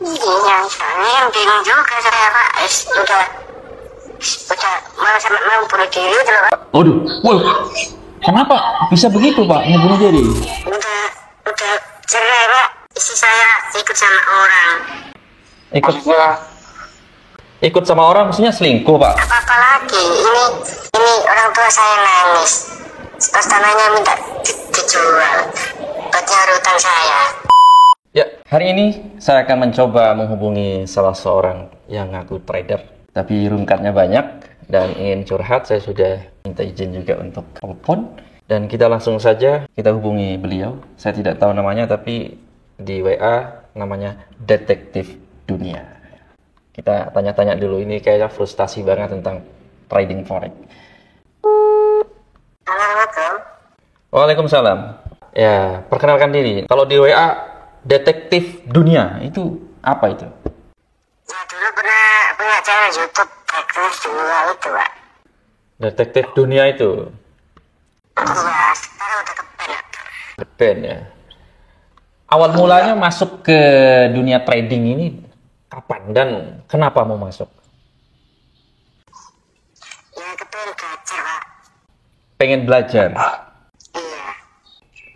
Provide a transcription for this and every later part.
Iya, soalnya yang bingung juga saya Pak. Udah mau sampai mau bunuh diri itu loh Pak. Waduh, wah, kenapa bisa begitu Pak, mau bunuh diri? Udah cerai Pak. Istri saya ikut sama orang. Ikut ikut sama orang, maksudnya selingkuh Pak? Apa-apa lagi? Ini orang tua saya nangis. Pas tanahnya minta dijual buat nyaur utang saya. Ya, hari ini saya akan mencoba menghubungi salah seorang yang ngaku trader, tapi rungkatnya banyak dan ingin curhat. Saya sudah minta izin juga untuk telepon dan kita langsung saja kita hubungi beliau. Saya tidak tahu namanya, tapi di WA namanya Detektif Dunia. Kita tanya-tanya dulu, ini kayaknya frustasi banget tentang trading forex. Assalamualaikum. Waalaikumsalam. Ya, perkenalkan diri. Kalau di WA Detektif Dunia itu apa itu? Ya dulu pernah punya channel YouTube Detektif Dunia itu Pak. Detektif Dunia itu Iya, sekarang udah kepen. keren ya. Awal mulanya masuk ke dunia trading ini kapan dan kenapa mau masuk? Ya kepen belajar Pak. Pengen belajar. Iya.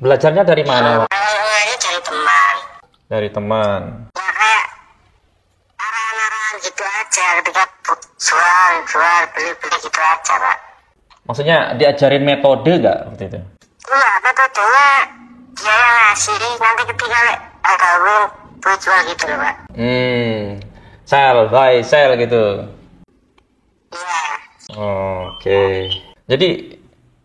Belajarnya dari mana, Pak? Awalnya dari teman. Dari teman. Ya kayak arahan-arahan gitu aja. Ketika jual, beli gitu aja Pak. Maksudnya diajarin metode nggak waktu itu? Iya, metodenya dia yang ngasih. Nanti ketika ada win, gue jual gitu loh Pak. Sell, buy, sell gitu. Iya. Oke. Jadi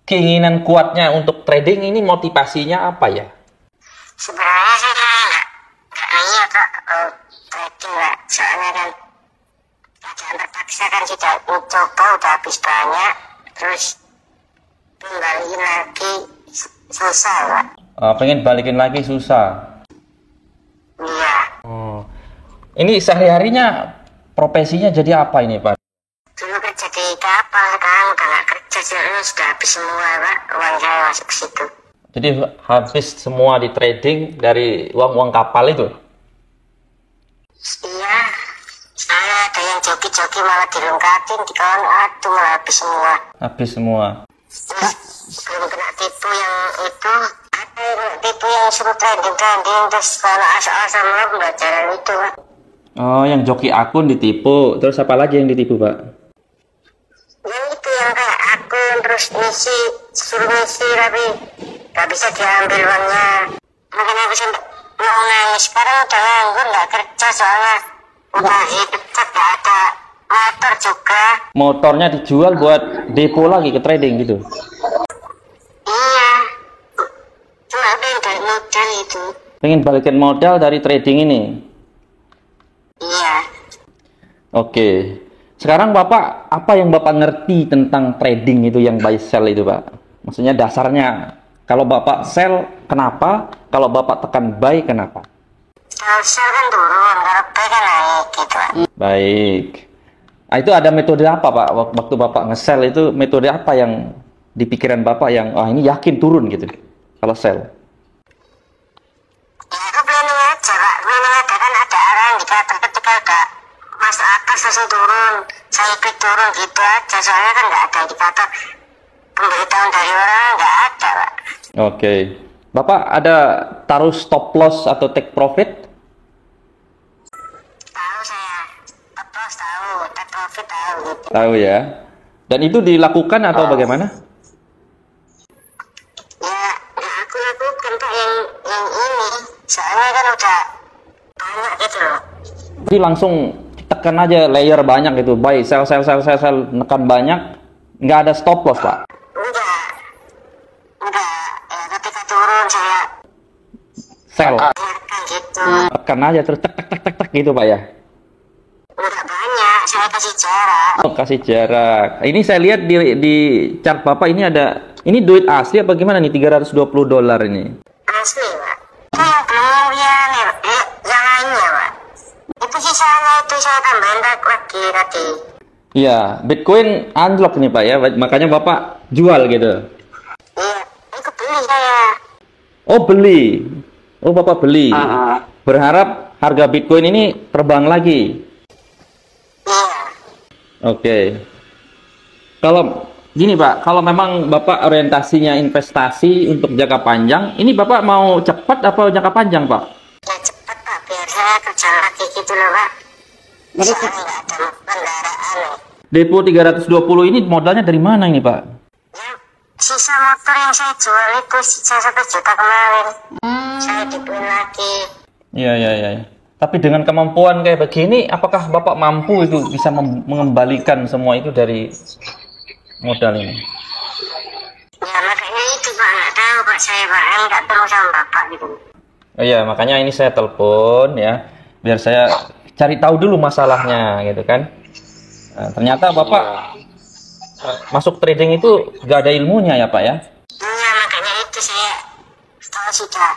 keinginan kuatnya untuk trading ini motivasinya apa ya? Sebenarnya sih nggak niat Pak trading Pak. Soalnya kan keadaan terpaksa kan sudah mencoba udah habis banyak. Terus kembaliin lagi susah Pak. Pengen balikin lagi susah. Iya. Oh. Ini sehari-harinya profesinya jadi apa ini, Pak? Dulu kerja di kapal, sekarang udah nggak kerja. Sudah habis semua Pak. Uang saya masuk ke situ. Jadi habis semua di trading dari uang-uang kapal itu? Iya. Saya ada yang joki-joki malah dilengkapin di kawan, aduh malah habis semua. Habis semua. Terus belum kena tipu yang itu, ada yang kena tipu yang suruh trading terus kalau asal-asal mau pembelajaran itu Pak. Oh, yang joki akun ditipu. Terus apa lagi yang ditipu, Pak? Yang itu yang kayak akun terus suruh ngisi tapi gak bisa diambil uangnya. Makanya aku sampai mau nangis. Sekarang udah nganggur gak kerja soalnya udah dipecat, gak ada motor juga. Motornya dijual buat depo lagi ke trading gitu? Iya, cuma pengen balik modal itu. Pengen balikin modal dari trading ini? Iya. Oke. Sekarang Bapak, apa yang Bapak ngerti tentang trading itu yang buy sell itu, Pak? Maksudnya dasarnya, kalau Bapak sell, kenapa? Kalau Bapak tekan buy, kenapa? Kalau sell kan turun, kalau buy kan naik gitu Pak. Baik. Nah, itu ada metode apa, Pak? Waktu Bapak nge-sell itu metode apa yang di pikiran Bapak yang, ini yakin turun gitu, kalau sell? Ya aku planning aja Pak, planning aja kan ada arah indikator ketika udah masuk atas langsung turun, saya ikut turun gitu aja, soalnya kan nggak ada indikator pemberitahuan dari orang, nggak ada Pak. Oke. Bapak ada taruh stop loss atau take profit? Tahu saya, stop loss tahu, take profit tahu gitu. Tahu ya. Dan itu dilakukan atau bagaimana? Ya aku lakukan Pak yang ini, soalnya kan udah banyak gitu loh. Jadi langsung tekan aja layer banyak gitu, buy, sell, nekan banyak, nggak ada stop loss, Pak? Udah, ya ketika turun saya Sell, biarkan gitu. tekan aja terus tek gitu, Pak ya? Udah banyak, saya kasih jarak. Oh, kasih jarak. Ini saya lihat di chart Bapak ini ada, ini duit asli apa gimana nih, $320 ini? Asli Pak. Itu yang belum yang lainnya Pak. Itu sisanya itu saya tambahin lagi tadi. Iya, Bitcoin unlock nih Pak ya, makanya Bapak jual gitu. Iya, itu beli saya. Oh beli, oh Bapak beli. Berharap harga Bitcoin ini terbang lagi. Iya. Oke. Kalau gini Pak, kalau memang Bapak orientasinya investasi untuk jangka panjang, ini Bapak mau cepat atau jangka panjang Pak? Ya cepat Pak, biar saya kerja lagi gitu loh Pak. Jadi nggak ada kendaraan. Depo 320 ini modalnya dari mana ini Pak? Ya, sisa motor yang saya jual itu sisa 1 juta kemarin. Saya dibeliin lagi. Iya, iya, iya. Tapi dengan kemampuan kayak begini, apakah Bapak mampu itu bisa mengembalikan semua itu dari modal ini? Ya makanya itu Pak, nggak tahu Pak, saya Pak, nggak tahu sama Bapak gitu. Oh iya, makanya ini saya telepon ya, biar saya cari tahu dulu masalahnya gitu kan. Nah, ternyata Bapak masuk trading itu gak ada ilmunya ya Pak ya? Iya, makanya itu saya kalau sudah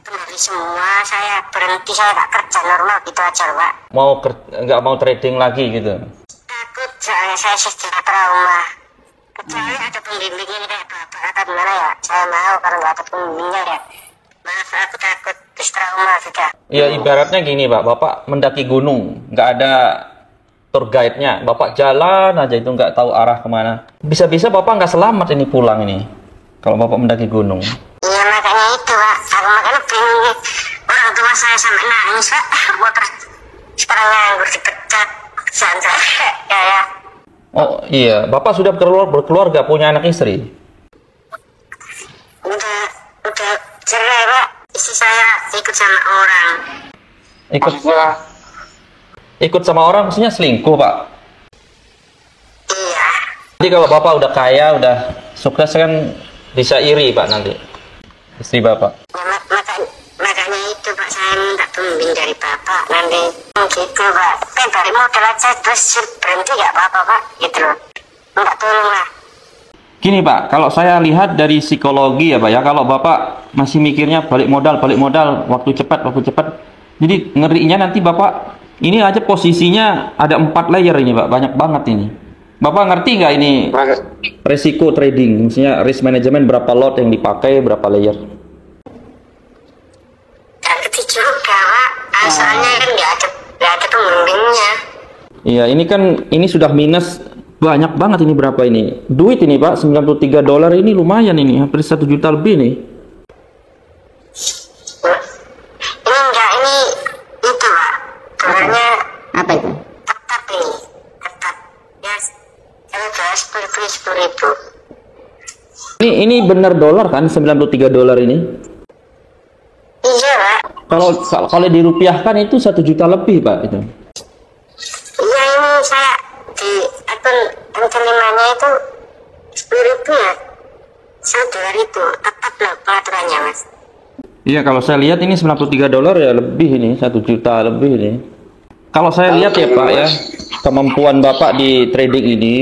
kembali semua, saya berhenti, saya nggak kerja normal gitu aja Pak. Nggak mau trading lagi gitu? Takut soalnya saya sudah trauma. Kecuali ada pembimbingnya kayak Bapak atau gimana ya, saya mau. Kalau nggak ada pembimbingnya ya maaf, aku takut terus trauma sudah. Ya ibaratnya gini Pak, Bapak mendaki gunung, nggak ada tour guide-nya, Bapak jalan aja itu nggak tahu arah kemana. Bisa-bisa Bapak nggak selamat ini pulang ini, kalau Bapak mendaki gunung. Iya makanya itu Pak, aku makanya bingung. Orang tua saya sampai nangis Pak, motor sekarang nganggur dipecat, pekerjaan saya ya. Oh iya, Bapak sudah berkeluarga, punya anak istri? Udah cerai Pak, istri saya ikut sama orang. Ikut sama orang maksudnya selingkuh Pak? Iya. Jadi kalau Bapak udah kaya, udah sukses kan bisa iri Pak nanti istri Bapak. Ya, makanya itu Pak, saya minta pembimbing dari Bapak nanti gitu Pak. Kan dari modal aja terus berhenti nggak apa-apa Pak, gitu loh. Minta tolong lah. Gini Pak, kalau saya lihat dari psikologi ya Pak ya, kalau Bapak masih mikirnya balik modal, waktu cepat, jadi ngerinya nanti Bapak, ini aja posisinya ada 4 layer ini Pak, banyak banget ini. Bapak ngerti nggak ini resiko trading, maksudnya risk management, berapa lot yang dipakai, berapa layer? Gak ngerti juga Pak, soalnya kan nggak ada pembimbingnya. Iya, ini sudah minus banyak banget ini, berapa ini? Duit ini Pak, $93 ini lumayan ini, hampir 1 juta lebih nih. Ini itu Pak, dolarnya Apa itu? tetap ya, kalau dolar 10.000. Ini benar dolar kan, $93 ini? Iya Pak. Kalau dirupiahkan itu 1 juta lebih Pak itu. Iya, ini saya di akun terimanya itu 10.000 ya. Saya dolar itu tetap loh pengaturannya Mas. Iya, kalau saya lihat ini $93 ya, lebih ini 1 juta lebih ini. Kalau saya lihat ya Pak ya, kemampuan Bapak di trading ini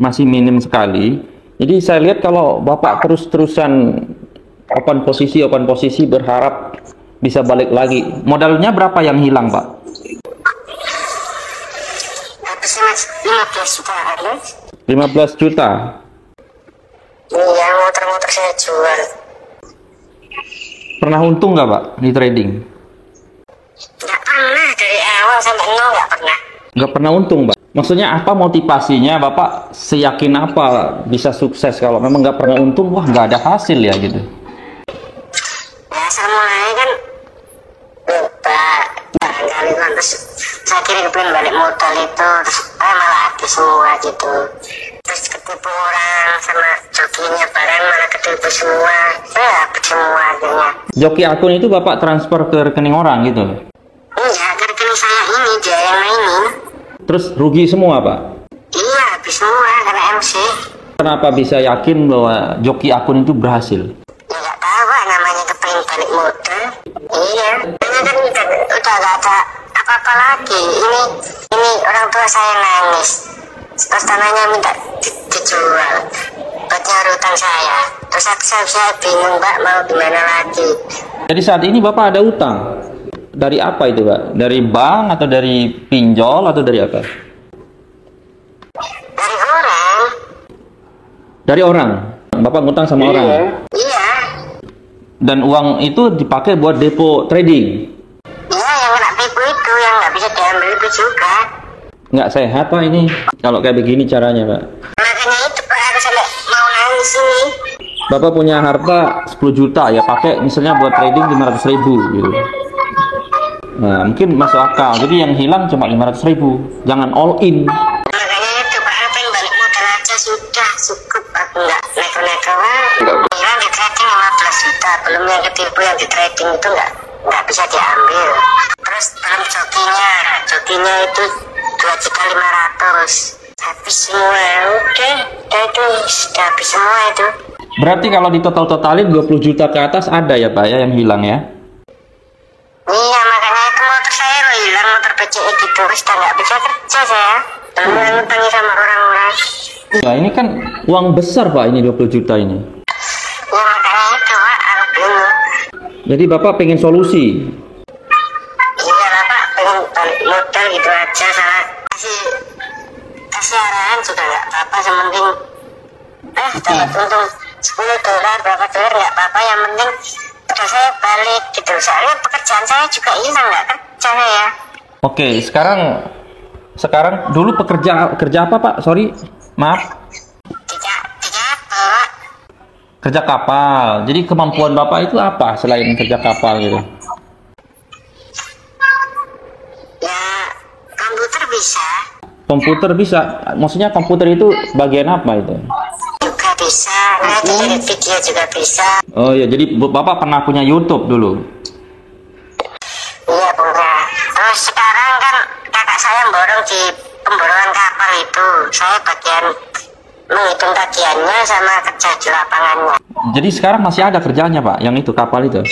masih minim sekali. Jadi saya lihat kalau Bapak terus-terusan open posisi berharap bisa balik lagi. Modalnya berapa yang hilang Pak? Apa sih Mas? 15 juta ada. 15 juta. Iya, motor-motor saya jual. Pernah untung nggak Pak di trading? Nggak pernah, dari awal sampai nol nggak pernah. Nggak pernah untung Pak. Maksudnya apa motivasinya Bapak, seyakin apa bisa sukses kalau memang nggak pernah untung? Wah, nggak ada hasil ya gitu. Ya saya mulai kan lupa barangkali kan, terus saya kira kepengen balik modal itu, terus malah habis semua gitu. Terus ketipu orang sama jokinya barang malah ketipu semua, saya habis semua akhirnya. Joki akun itu Bapak transfer ke rekening orang gitu? Iya, ke rekening saya ini dia yang mainin. Terus rugi semua Pak? Iya, habis semua karena MC. Kenapa bisa yakin bahwa joki akun itu berhasil? Ya nggak tahu Pak, namanya kepengen balik modal. Iya, karena kan udah nggak ada apa-apa lagi. Ini orang tua saya nangis. Terus tanahnya minta dijual buat nyari utang saya. Terus saya bingung Pak, mau gimana lagi. Jadi saat ini Bapak ada utang? Dari apa itu Pak? Dari bank atau dari pinjol atau dari apa? Dari orang. Dari orang? Bapak ngutang sama orang? Iya. Dan uang itu dipakai buat depo trading? juga. Nggak sehat Pak ini, kalau kayak begini caranya Pak. Makanya itu Pak, aku sampai mau nangis ini. Bapak punya harta 10 juta ya, pakai misalnya buat trading 500.000 gitu. Nah, mungkin masuk akal. Jadi yang hilang cuma 500.000. Jangan all in. Makanya itu Pak, apa yang balik modal aja sudah cukup. Aku nggak neko-neko. Hilang di trading 15 juta, belum yang ketipu yang di trading itu nggak bisa diambil. Terus belum jokinya itu 2.500.000. Habis semua, udah itu sudah habis semua itu. Berarti kalau di totalin 20 juta ke atas ada ya Pak ya yang hilang ya? Iya, makanya itu motor saya lo hilang, motor BCE gitu. Sudah nggak bisa kerja saya. Belum ngutangi sama orang-orang. Ya ini kan uang besar Pak, ini 20 juta ini. Ya makanya itu Pak, aku bingung. Jadi Bapak pengen solusi. Iya lah Pak, pengen balik modal gitu aja. Salah kasih arahan juga nggak apa-apa, sementing dapat untung 10 dolar, berapa dolar nggak apa-apa, yang penting udah saya balik gitu. Soalnya pekerjaan saya juga hilang, nggak kerja saya. Oke, sekarang dulu kerja apa Pak? Sorry, maaf. Tidak Pak. Kerja kapal. Jadi kemampuan Bapak itu apa selain kerja kapal gitu? Ya komputer bisa. Komputer bisa. Maksudnya komputer itu bagian apa itu? Juga bisa, edit video juga bisa. Oh ya, jadi Bapak pernah punya YouTube dulu. Iya punya. Terus sekarang kan kakak saya borong di pemborongan kapal itu. Saya bagian menghitung tagihannya sama kerja di lapangannya. Jadi sekarang masih ada kerjaannya Pak, yang itu kapal itu?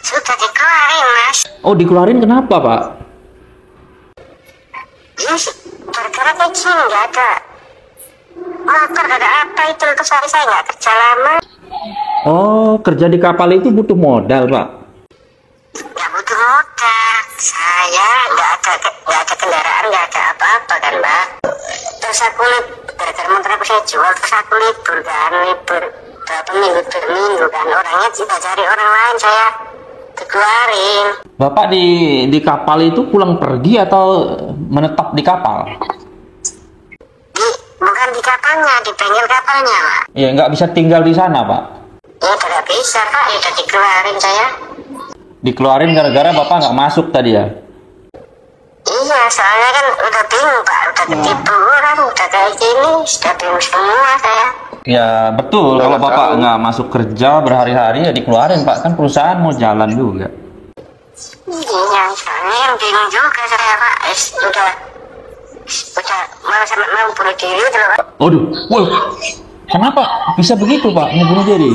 Sudah dikeluarin Mas. Oh dikeluarin kenapa Pak? Ya gara-gara kayak gini nggak ada motor, nggak ada apa itu. Terus saya nggak kerja lama. Oh kerja di kapal itu butuh modal Pak? Nggak butuh modal. Saya nggak ada kendaraan, nggak ada apa-apa kan Mbak. Terus aku gara-gara motor aku saya jual, terus aku libur berapa minggu berminggu kan. Orangnya juga cari orang lain, saya dikeluarin. Bapak di kapal itu pulang pergi atau menetap di kapal? Bukan di kapalnya, di bengkel kapalnya Pak. Ya nggak bisa tinggal di sana Pak? Ya tidak bisa Pak, ya udah dikeluarin saya. Dikeluarin gara-gara Bapak nggak masuk tadi ya? Iya, soalnya kan udah bingung Pak, udah ketipu orang, udah kayak gini, sudah bingung semua saya. Ya betul, kalau Bapak nggak masuk kerja berhari-hari ya dikeluarin Pak, kan perusahaan mau jalan juga. Iya, soalnya yang bingung juga saya Pak. Udah mau bunuh diri itu Pak. Waduh, wah, kenapa bisa begitu Pak, mau bunuh diri?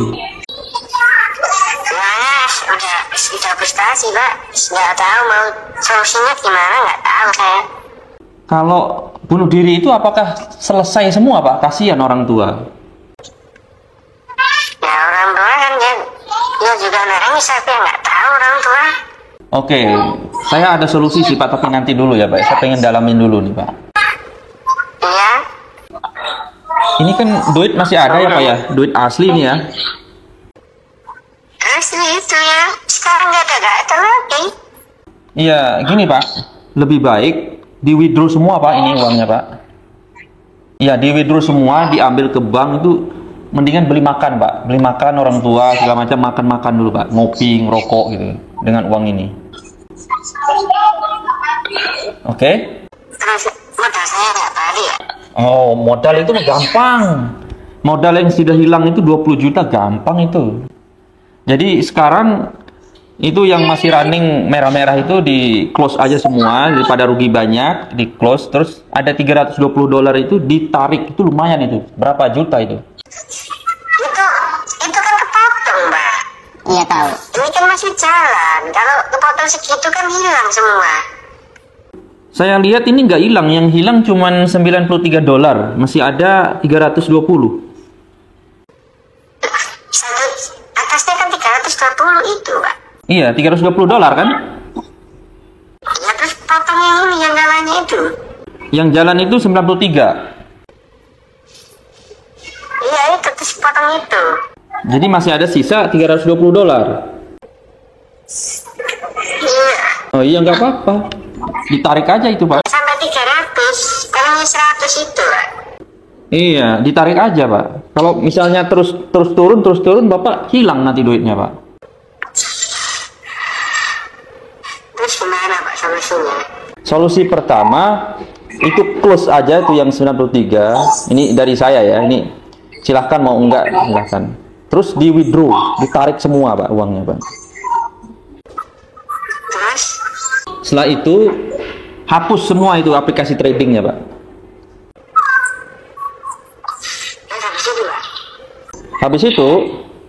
Soalnya udah frustasi Pak, nggak tahu mau solusinya gimana, nggak tahu saya. Kalau bunuh diri itu apakah selesai semua Pak? Kasihan orang tua. Ya orang tua kan ya juga nangis, tapi nggak tahu orang tua. Oke, saya ada solusi sih Pak, tapi nanti dulu ya Pak. Saya pengen dalamin dulu nih Pak. Iya. Ini kan duit masih ada ya Pak ya? Duit asli nih ya? Asli itu ya, sekarang nggak ada lagi. Iya, gini Pak. Lebih baik di withdraw semua Pak, ini uangnya Pak. Iya, di withdraw semua, diambil ke bank itu. Mendingan beli makan Pak. Beli makan orang tua, segala macam, makan-makan dulu Pak. Ngopi, ngerokok gitu. Dengan uang ini. Oke? Terus modal saya nggak balik ya? Oh, modal itu gampang. Modal yang sudah hilang itu 20 juta gampang itu. Jadi sekarang itu yang masih running merah-merah itu di close aja semua, daripada rugi banyak, di close. Terus ada 320 dolar itu ditarik, itu lumayan itu. Berapa juta itu? Itu kan kepotong Mbak. Iya tahu. Ini kan masih jalan. Kalau kepotong segitu kan hilang semua. Saya lihat ini nggak hilang, yang hilang cuma 93 dolar, masih ada 320. Atasnya kan 320 itu Pak. Iya, 320 dolar kan? Ya terus potong yang ini, yang jalannya itu. Yang jalan itu 93. Iya itu, terus potong itu. Jadi masih ada sisa 320 dolar. Iya. Oh iya, nggak apa-apa. ditarik aja itu Pak. Sampai 300, kalau 100 itu Pak. Iya, ditarik aja Pak. Kalau misalnya terus turun, Bapak hilang nanti duitnya Pak. Terus gimana Pak solusinya? Solusi pertama itu close aja itu yang 93. Ini dari saya ya. Ini silahkan mau enggak silahkan. Terus di withdraw, ditarik semua Pak uangnya Pak. Terus? Setelah itu hapus semua itu aplikasi tradingnya Pak. Habis itu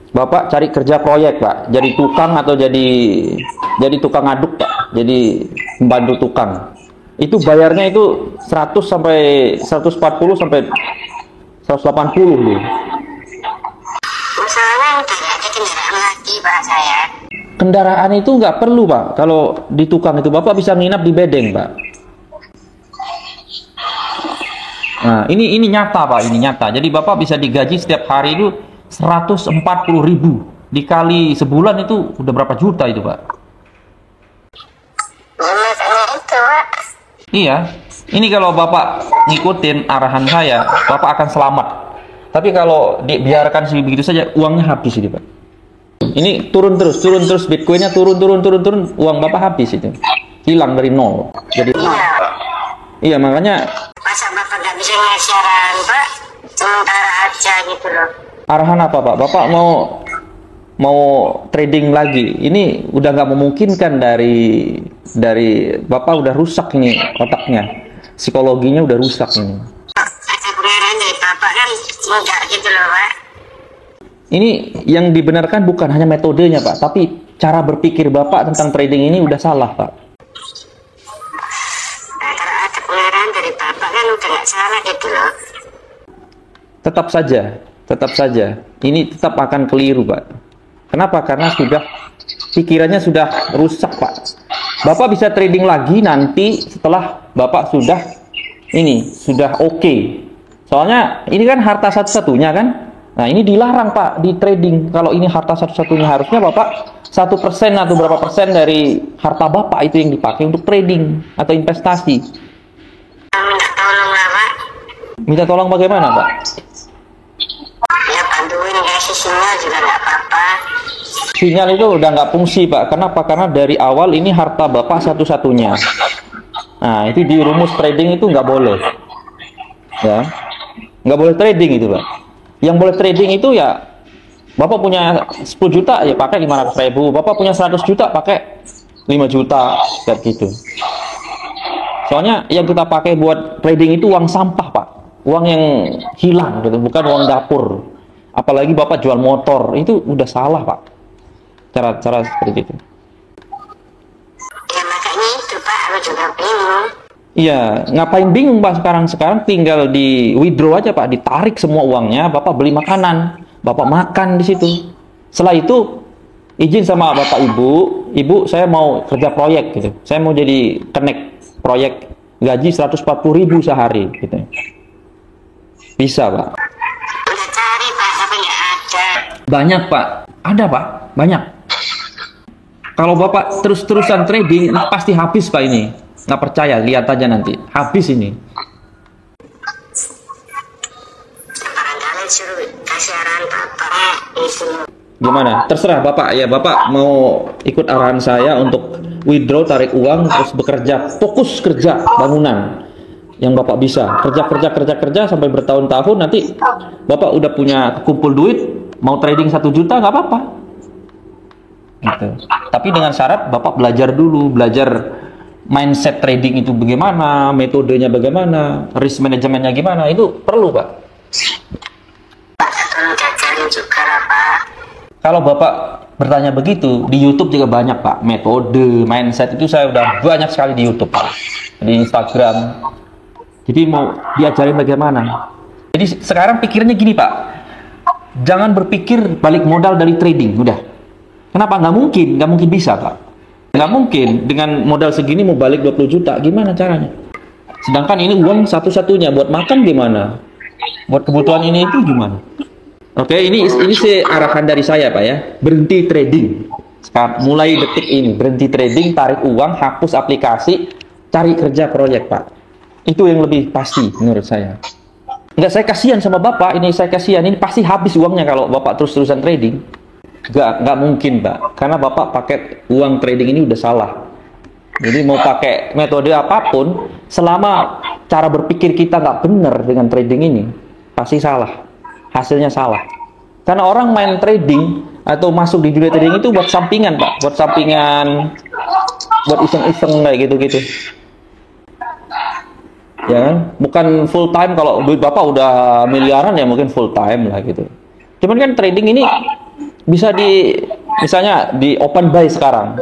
Bapak cari kerja proyek Pak, jadi tukang atau jadi tukang aduk Pak, jadi membantu tukang. Itu bayarnya itu 100 sampai 140 sampai 180 loh. Masalahnya udah gak ada kendaraan lagi Pak saya. Kendaraan itu nggak perlu Pak. Kalau di tukang itu Bapak bisa nginap di bedeng Pak. Nah ini nyata Pak, ini nyata. Jadi Bapak bisa digaji setiap hari itu 140.000 dikali sebulan itu udah berapa juta itu Pak? Ya makanya itu Pak. Iya, ini kalau Bapak ngikutin arahan saya, Bapak akan selamat. Tapi kalau dibiarkan begitu saja, uangnya habis ini Pak. Ini turun terus, Bitcoinnya turun, uang Bapak habis itu, hilang dari nol. Jadi, iya makanya. Masa Bapak nggak bisa ngasih arahan Pak? Sementara aja gitu loh. Arahan apa Pak? Bapak mau trading lagi. Ini udah nggak memungkinkan dari Bapak udah rusak ini otaknya. Psikologinya udah rusak ini. Ada kebenaran dari Bapak kan enggak gitu loh Pak. Ini yang dibenarkan bukan hanya metodenya Pak, tapi cara berpikir Bapak tentang trading ini udah salah Pak. Nah, kalau ada kebenaran dari Bapak kan udah nggak salah gitu loh. Tetap saja, ini tetap akan keliru Pak. Kenapa? Karena pikirannya sudah rusak Pak. Bapak bisa trading lagi nanti setelah Bapak sudah oke. Soalnya ini kan harta satu-satunya kan. Nah ini dilarang Pak di trading. Kalau ini harta satu-satunya harusnya Bapak 1% atau berapa persen dari harta Bapak itu yang dipakai untuk trading atau investasi. Minta tolong lah Pak. Minta tolong bagaimana Pak? Ya bantuin kasih sinyal juga nggak apa-apa. Sinyal itu udah nggak fungsi Pak. Kenapa? Karena dari awal ini harta Bapak satu-satunya. Nah itu di rumus trading itu nggak boleh. Ya, nggak boleh trading itu Pak. Yang boleh trading itu ya Bapak punya 10 juta ya pakai 500.000. Bapak punya 100 juta pakai 5 juta kayak gitu. Soalnya yang kita pakai buat trading itu uang sampah Pak. Uang yang hilang gitu, bukan uang dapur. Apalagi Bapak jual motor, itu udah salah Pak. Cara seperti itu. Ya makanya itu Pak, aku juga bingung. Iya, ngapain bingung Pak sekarang? Sekarang tinggal di withdraw aja Pak, ditarik semua uangnya, Bapak beli makanan, Bapak makan di situ. Setelah itu izin sama Bapak Ibu saya mau kerja proyek gitu. Saya mau jadi connect proyek gaji 140.000 sehari gitu. Bisa Pak. Udah cari Pak, tapi nggak ada. Banyak Pak, ada Pak, banyak. Kalau Bapak terus-terusan trading, pasti habis Pak ini. Nggak percaya, lihat aja nanti. Habis ini. Barangkali suruh kasih arahan Bapak itu. Gimana? Terserah Bapak ya. Bapak mau ikut arahan saya untuk withdraw, tarik uang, terus bekerja. Fokus kerja bangunan. Yang Bapak bisa. Kerja sampai bertahun-tahun. Nanti Bapak udah punya kumpul duit, mau trading 1 juta, nggak apa-apa. Gitu. Tapi dengan syarat Bapak belajar dulu. Belajar mindset trading itu bagaimana, metodenya bagaimana, risk manajemennya gimana, itu perlu Pak. Tolong diajarin juga lah Pak. Kalau Bapak bertanya begitu, di YouTube juga banyak Pak, metode, mindset itu saya udah banyak sekali di YouTube Pak, di Instagram. Jadi mau diajarin bagaimana. Jadi sekarang pikirnya gini Pak, jangan berpikir balik modal dari trading, udah. Kenapa? Nggak mungkin bisa Pak. Nggak mungkin dengan modal segini mau balik 20 juta, gimana caranya? Sedangkan ini uang satu-satunya, buat makan gimana? Buat kebutuhan ini itu gimana? Oke, ini sih arahan dari saya Pak ya. Berhenti trading. Sekarang mulai detik ini berhenti trading, tarik uang, hapus aplikasi, cari kerja proyek, Pak. Itu yang lebih pasti menurut saya. Enggak, saya kasihan sama Bapak, ini saya kasihan, ini pasti habis uangnya kalau Bapak terus-terusan trading. Enggak mungkin, Pak. Karena Bapak pakai uang trading ini udah salah. Jadi mau pakai metode apapun, selama cara berpikir kita nggak benar dengan trading ini, pasti salah. Hasilnya salah. Karena orang main trading atau masuk di dunia trading itu buat sampingan, Pak. Buat sampingan, buat iseng-iseng kayak gitu-gitu. Ya kan? Bukan full time. Kalau duit Bapak udah miliaran ya mungkin full time lah gitu. Cuman kan trading ini bisa misalnya di open buy sekarang.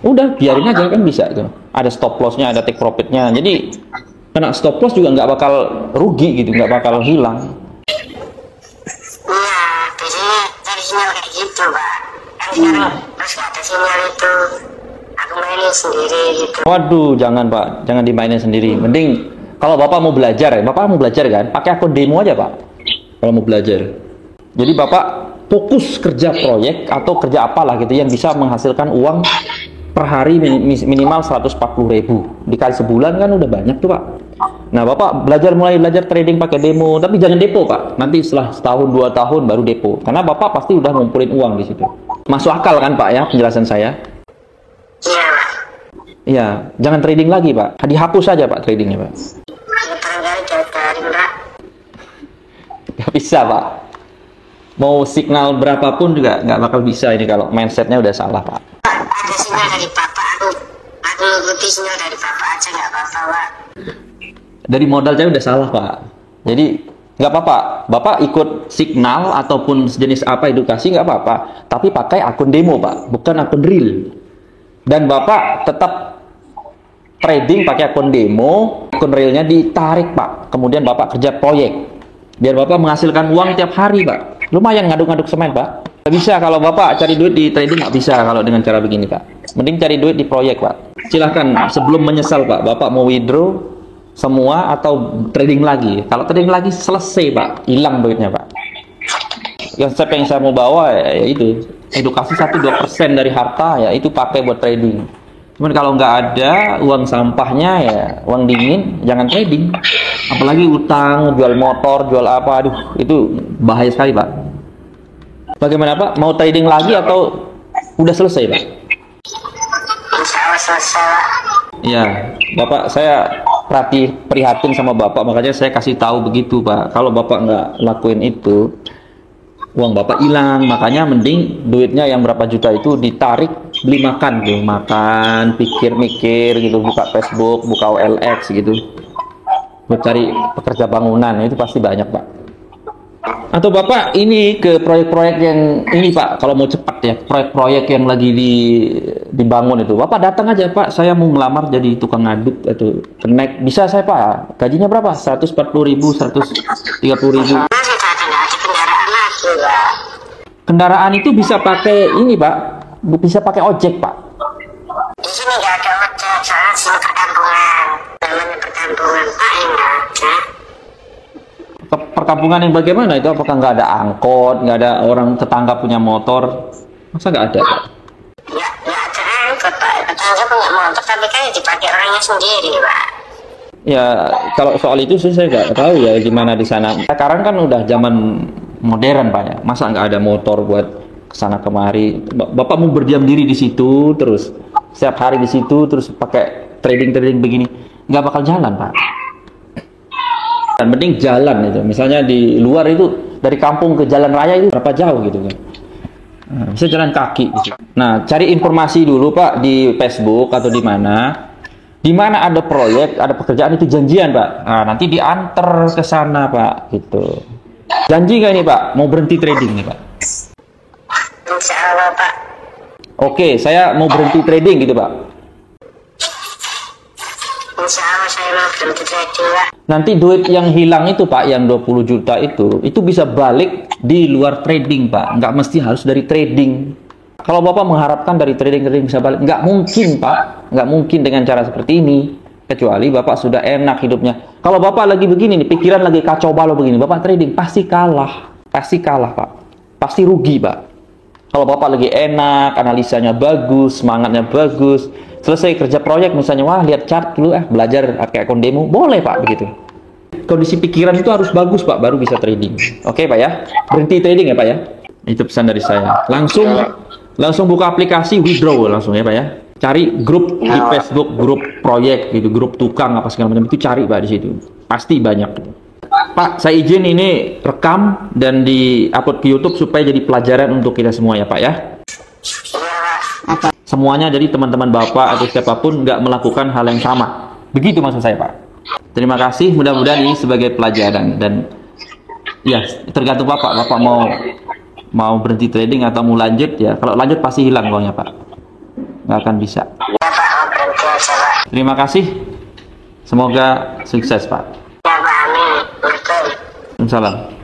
Udah biarin aja kan bisa itu. Ada stop lossnya, ada take profitnya. Jadi kena stop loss juga nggak bakal rugi gitu, nggak bakal hilang. Iya, biasanya cari sinyal kayak gitu, Pak. Kan sekarang terus nggak ada sinyal itu, aku mainin sendiri gitu. Waduh, jangan Pak, jangan dimainin sendiri. Mending kalau Bapak mau belajar ya, Bapak mau belajar kan, pakai akun demo aja Pak. Kalau mau belajar. Jadi Bapak fokus kerja proyek atau kerja apalah gitu yang bisa menghasilkan uang per hari minimal 140.000. Dikali sebulan kan udah banyak tuh Pak. Nah Bapak mulai belajar trading pakai demo, tapi jangan depo Pak. Nanti setelah setahun 2 tahun baru depo. Karena Bapak pasti udah ngumpulin uang di situ. Masuk akal kan Pak ya penjelasan saya? Iya, Pak. Iya, jangan trading lagi Pak. Dihapus saja Pak tradingnya Pak. Ya, barangkali dari Mbak. Gak bisa Pak. Mau signal berapapun juga nggak bakal bisa ini kalau mindsetnya udah salah Pak. Pak, ada sinyal dari Bapak, aku ngikuti sinyal dari Bapak aja nggak apa-apa, Pak. Dari modal saya udah salah Pak. Jadi nggak apa-apa, Bapak ikut signal ataupun sejenis apa edukasi nggak apa-apa, tapi pakai akun demo Pak, bukan akun real. Dan Bapak tetap trading pakai akun demo, akun realnya ditarik Pak. Kemudian Bapak kerja proyek, biar Bapak menghasilkan uang tiap hari Pak. Lumayan ngaduk-ngaduk semen Pak. Nggak bisa kalau Bapak cari duit di trading, nggak bisa kalau dengan cara begini Pak. Mending cari duit di proyek Pak. Silahkan sebelum menyesal Pak, Bapak mau withdraw semua atau trading lagi. Kalau trading lagi selesai Pak, hilang duitnya Pak. Yang saya mau bawa ya itu edukasi 1-2% dari harta ya itu pakai buat trading. Cuman kalau nggak ada uang sampahnya ya uang dingin, jangan trading. Apalagi utang, jual motor, jual apa, aduh itu bahaya sekali Pak. Bagaimana Pak? Mau trading lagi atau udah selesai Pak? Insya Allah selesai, Pak. Iya, Bapak saya prihatin sama Bapak, makanya saya kasih tahu begitu Pak. Kalau Bapak nggak lakuin itu, uang Bapak hilang. Makanya mending duitnya yang berapa juta itu ditarik beli makan tuh, makan, pikir-mikir gitu, buka Facebook, buka OLX gitu, buat cari pekerja bangunan itu pasti banyak Pak. Atau Bapak ini ke proyek-proyek yang ini Pak, kalau mau cepat ya, proyek-proyek yang lagi dibangun itu, Bapak datang aja Pak, saya mau melamar jadi tukang ngaduk atau kenek, bisa saya Pak, gajinya berapa? 140.000, 130.000. Masih ada kendaraan lagi, Pak. Kendaraan itu bisa pakai ini Pak, bisa pakai ojek Pak. Di sini nggak ada ojek, soalnya sini perkampungan. Namanya perkampungan, Pak, yang nggak ada. Perkampungan yang bagaimana itu? Apakah nggak ada angkot, nggak ada orang tetangga punya motor? Masa nggak ada Pak? Ya ada angkot, Pak. Tetangga punya motor, tapi kan dipakai orangnya sendiri, Pak. Ya kalau soal itu sih saya nggak tahu ya gimana di sana. Sekarang kan udah zaman modern Pak ya. Masa nggak ada motor buat kesana kemari? Bapak mau berdiam diri di situ terus setiap hari di situ terus pakai trading begini, nggak bakal jalan Pak. Dan mending jalan itu. Misalnya di luar itu dari kampung ke jalan raya itu berapa jauh gitu kan? Nah, bisa jalan kaki. Gitu. Nah cari informasi dulu Pak di Facebook atau di mana ada proyek, ada pekerjaan itu janjian Pak. Nah, nanti diantar ke sana Pak, gitu. Janji nggak ini Pak, mau berhenti trading nih Pak? Insya Allah, Pak. Oke, saya mau berhenti trading gitu Pak. Insya Allah saya mau berhenti trading, Pak. Nanti duit yang hilang itu Pak, yang 20 juta itu bisa balik di luar trading Pak. Nggak mesti harus dari trading. Kalau Bapak mengharapkan dari trading bisa balik, nggak mungkin Pak, nggak mungkin dengan cara seperti ini. Kecuali Bapak sudah enak hidupnya. Kalau Bapak lagi begini nih, pikiran lagi kacau balau begini, Bapak trading pasti kalah Pak, pasti rugi Pak. Kalau Bapak lagi enak, analisanya bagus, semangatnya bagus, selesai kerja proyek misalnya, wah lihat chart dulu belajar pakai akun demo, boleh Pak begitu. Kondisi pikiran itu harus bagus Pak, baru bisa trading. Oke Pak ya, berhenti trading ya Pak ya. Itu pesan dari saya. Langsung buka aplikasi withdraw langsung ya Pak ya. Cari grup di Facebook, grup proyek gitu, grup tukang apa segala macam itu, cari Pak di situ. Pasti banyak. Pak, saya izin ini rekam dan di-upload ke YouTube supaya jadi pelajaran untuk kita semua ya Pak ya. Semuanya jadi teman-teman Bapak atau siapapun nggak melakukan hal yang sama. Begitu maksud saya Pak. Terima kasih, mudah-mudahan ini sebagai pelajaran dan ya tergantung Bapak. Bapak mau berhenti trading atau mau lanjut ya. Kalau lanjut pasti hilang uangnya Pak. Nggak akan bisa. Terima kasih. Semoga sukses Pak. Salam.